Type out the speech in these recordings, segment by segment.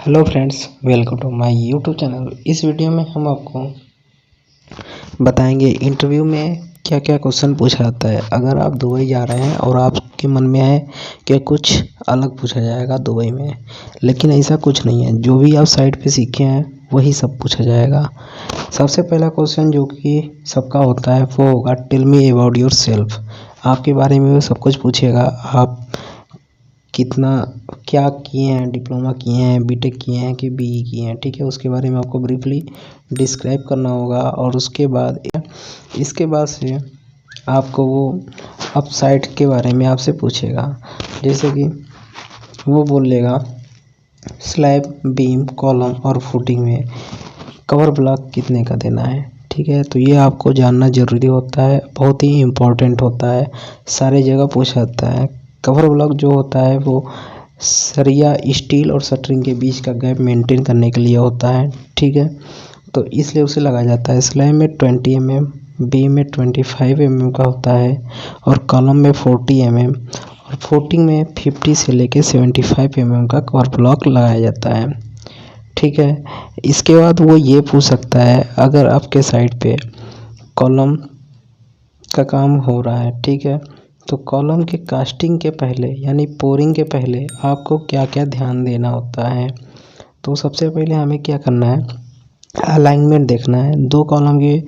Hello friends, welcome to my YouTube channel. इस video में हम आपको बताएंगे इंटरव्यू में क्या क्या क्वेश्चन पूछा जाता है। अगर आप दुबई जा रहे हैं और आपके मन में है कि कुछ अलग पूछा जाएगा दुबई में, लेकिन ऐसा कुछ नहीं है। जो भी आप साइट पे सीखे हैं वही सब पूछा जाएगा। सबसे पहला क्वेश्चन जो कि सबका होता है वो होगा, tell me about yourself. आपके बारे में वो सब कुछ पूछेगा। आप कितना क्या किए हैं, डिप्लोमा किए हैं, बीटेक किए हैं कि बीई किए हैं, ठीक है। उसके बारे में आपको ब्रीफली डिस्क्राइब करना होगा। और इसके बाद से आपको वो अब साइट के बारे में आपसे पूछेगा। जैसे कि वो बोलेगा स्लैब, बीम, कॉलम और फुटिंग में कवर ब्लॉक कितने का देना है, ठीक है। तो ये आपको जानना ज़रूरी होता है, बहुत ही इम्पोर्टेंट होता है, सारे जगह पूछा जाता है। कवर ब्लॉक जो होता है वो सरिया, स्टील और शटरिंग के बीच का गैप मेंटेन करने के लिए होता है, ठीक है। तो इसलिए उसे लगाया जाता है। स्लैब में 20 mm, बीम में 25 mm का होता है और कॉलम में 40 mm और फुटिंग में 50 से लेके 75 mm का कवर ब्लॉक लगाया जाता है, ठीक है। इसके बाद वो ये पूछ सकता है, अगर आपके साइड पे कॉलम का काम हो रहा है, ठीक है, तो कॉलम के कास्टिंग के पहले यानी पोरिंग के पहले आपको क्या क्या ध्यान देना होता है। तो सबसे पहले हमें क्या करना है, अलाइनमेंट देखना है। दो कॉलम के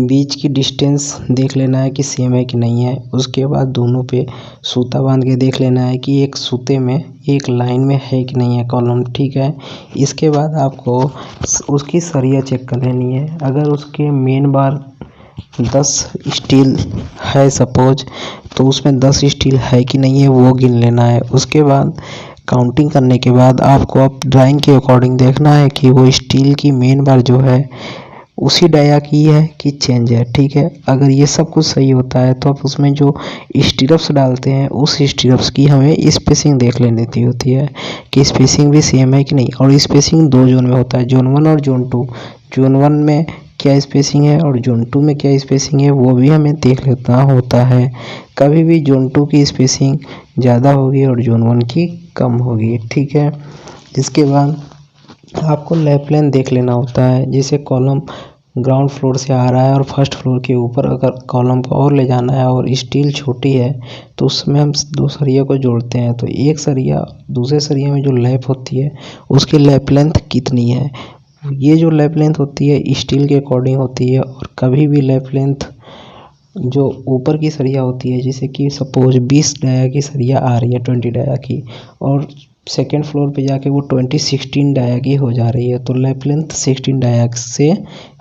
बीच की डिस्टेंस देख लेना है कि सेम है कि नहीं है। उसके बाद दोनों पे सूता बांध के देख लेना है कि एक सूते में एक लाइन में है कि नहीं है कॉलम, ठीक है। इसके बाद आपको उसकी सरिया चेक कर लेनी है। अगर उसके मेन बार 10 स्टील है सपोज, तो उसमें 10 स्टील है कि नहीं है वो गिन लेना है। उसके बाद काउंटिंग करने के बाद आपको अब ड्राइंग के अकॉर्डिंग देखना है कि वो स्टील की मेन बार जो है उसी डाया की है कि चेंज है, ठीक है। अगर ये सब कुछ सही होता है तो आप उसमें जो स्टीरप्स डालते हैं उस स्टीरप्स की हमें स्पेसिंग देख लेनी होती है कि स्पेसिंग भी सेम है कि नहीं। और स्पेसिंग दो जोन में होता है, जोन 1 और जोन 2। जोन 1 में क्या स्पेसिंग है और जोन 2 में क्या स्पेसिंग है वो भी हमें देख लेना होता है। कभी भी जोन 2 की स्पेसिंग ज़्यादा होगी और जोन 1 की कम होगी, ठीक है। इसके बाद आपको लैब प्लान देख लेना होता है। जैसे कॉलम ग्राउंड फ्लोर से आ रहा है और फर्स्ट फ्लोर के ऊपर अगर कॉलम को और ले जाना है और स्टील छोटी है तो उसमें हम दो सरिया को जोड़ते हैं। तो एक सरिया दूसरे सरिया में जो लैप होती है उसकी लैप लेंथ कितनी है। ये जो लैप लेंथ होती है स्टील के अकॉर्डिंग होती है। और कभी भी लैप लेंथ जो ऊपर की सरिया होती है, जैसे कि सपोज 20 डाया की सरिया आ रही है 20 डाया की, और सेकेंड फ्लोर पे जाके वो 16 डाया की हो जा रही है, तो लैप लेंथ 16 डाया से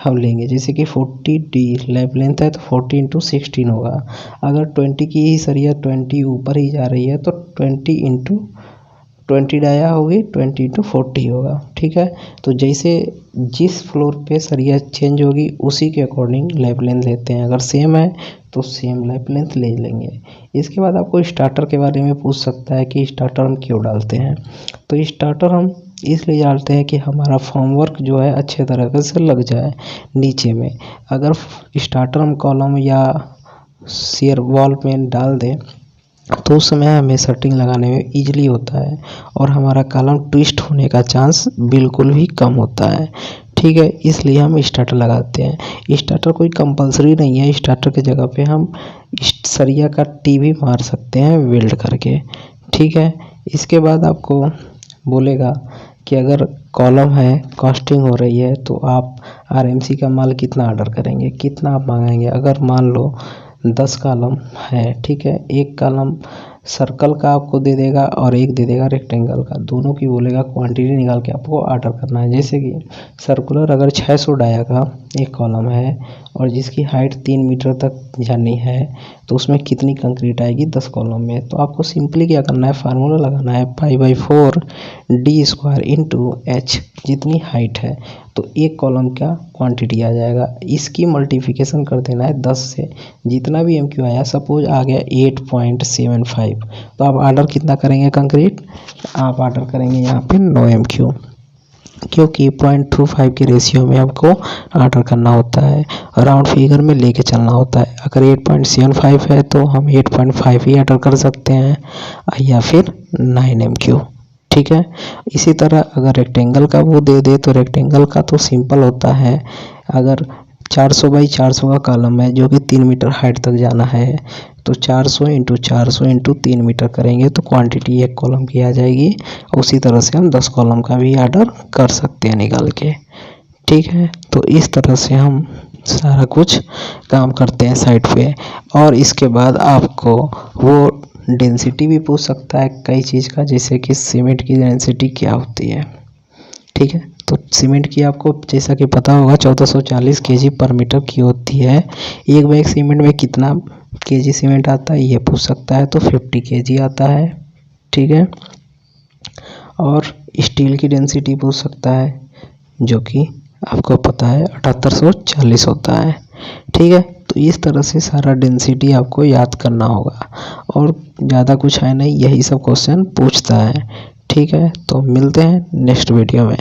हम लेंगे। जैसे कि 40D लैप लेंथ है तो 40 इंटू 16 होगा। अगर 20 की ही सरिया 20 ऊपर ही जा रही है तो 20 इंटू 20 डाया होगी, 20 इंटू 40 होगा, ठीक है। तो जैसे जिस फ्लोर पे सरिया चेंज होगी उसी के अकॉर्डिंग लैप लेंथ लेते हैं। अगर सेम है तो सेम लैप लेंथ ले लेंगे। इसके बाद आपको स्टार्टर के बारे में पूछ सकता है कि स्टार्टर हम क्यों डालते हैं। तो स्टार्टर हम इसलिए डालते हैं कि हमारा फॉर्मवर्क जो है अच्छे तरीके से लग जाए नीचे में। अगर स्टार्टर हम कॉलम या शेयर वॉल में डाल दें तो उस समय हमें सेटिंग लगाने में ईजिली होता है और हमारा कॉलम ट्विस्ट होने का चांस बिल्कुल भी कम होता है, ठीक है। इसलिए हम स्टार्टर लगाते हैं। स्टार्टर कोई कंपलसरी नहीं है, स्टार्टर की जगह पे हम सरिया का टी भी मार सकते हैं वेल्ड करके, ठीक है। इसके बाद आपको बोलेगा कि अगर कॉलम है, कॉस्टिंग हो रही है, तो आप आरएमसी का माल कितना ऑर्डर करेंगे, कितना आप मांगेंगे। अगर मान लो 10 कॉलम है, ठीक है, एक कॉलम सर्कल का आपको दे देगा और एक दे देगा रेक्टेंगल का, दोनों की बोलेगा क्वांटिटी निकाल के आपको ऑर्डर करना है। जैसे कि सर्कुलर अगर 600 डाया का एक कॉलम है और जिसकी हाइट 3 मीटर तक जानी है तो उसमें कितनी कंक्रीट आएगी 10 कॉलम में। तो आपको सिंपली क्या करना है, फार्मूला लगाना है π/4d² इंटू h, जितनी हाइट है तो एक कॉलम का क्वांटिटी आ जाएगा। इसकी मल्टीप्लिकेशन कर देना है 10 से, जितना भी MQ आया, सपोज आ गया 8.75, तो आप ऑर्डर कितना करेंगे कंक्रीट, आप ऑर्डर करेंगे यहाँ पे 9 MQ, क्योंकि 0.25 के रेशियो में आपको ऑर्डर करना होता है, राउंड फिगर में लेके चलना होता है। अगर 8.75 है तो हम 8.5 ही ऑर्डर कर सकते हैं या फिर 9 MQ, ठीक है। इसी तरह अगर रेक्टेंगल का वो दे दे तो रेक्टेंगल का तो सिंपल होता है। अगर 400 बाई 400 का कॉलम है जो कि 3 मीटर हाइट तक जाना है, तो 400 इंटू 400 इंटू 3 मीटर करेंगे तो क्वांटिटी एक कॉलम की आ जाएगी। उसी तरह से हम 10 कॉलम का भी ऑर्डर कर सकते हैं निकाल के। ठीक है, तो इस तरह से हम सारा कुछ काम करते हैं साइट पे। और इसके बाद आपको वो डेंसिटी भी पूछ सकता है कई चीज़ का, जैसे कि सीमेंट की डेंसिटी क्या होती है। ठीक है, तो सीमेंट की आपको जैसा कि पता होगा 1440 केजी पर मीटर की होती है। एक बैग सीमेंट में कितना केजी सीमेंट आता है ये पूछ सकता है, तो 50 केजी आता है। ठीक है, और स्टील की डेंसिटी पूछ सकता है जो कि आपको पता है 7840 होता है। ठीक है, तो इस तरह से सारा डेंसिटी आपको याद करना होगा और ज़्यादा कुछ है नहीं, यही सब क्वेश्चन पूछता है। ठीक है, तो मिलते हैं नेक्स्ट वीडियो में।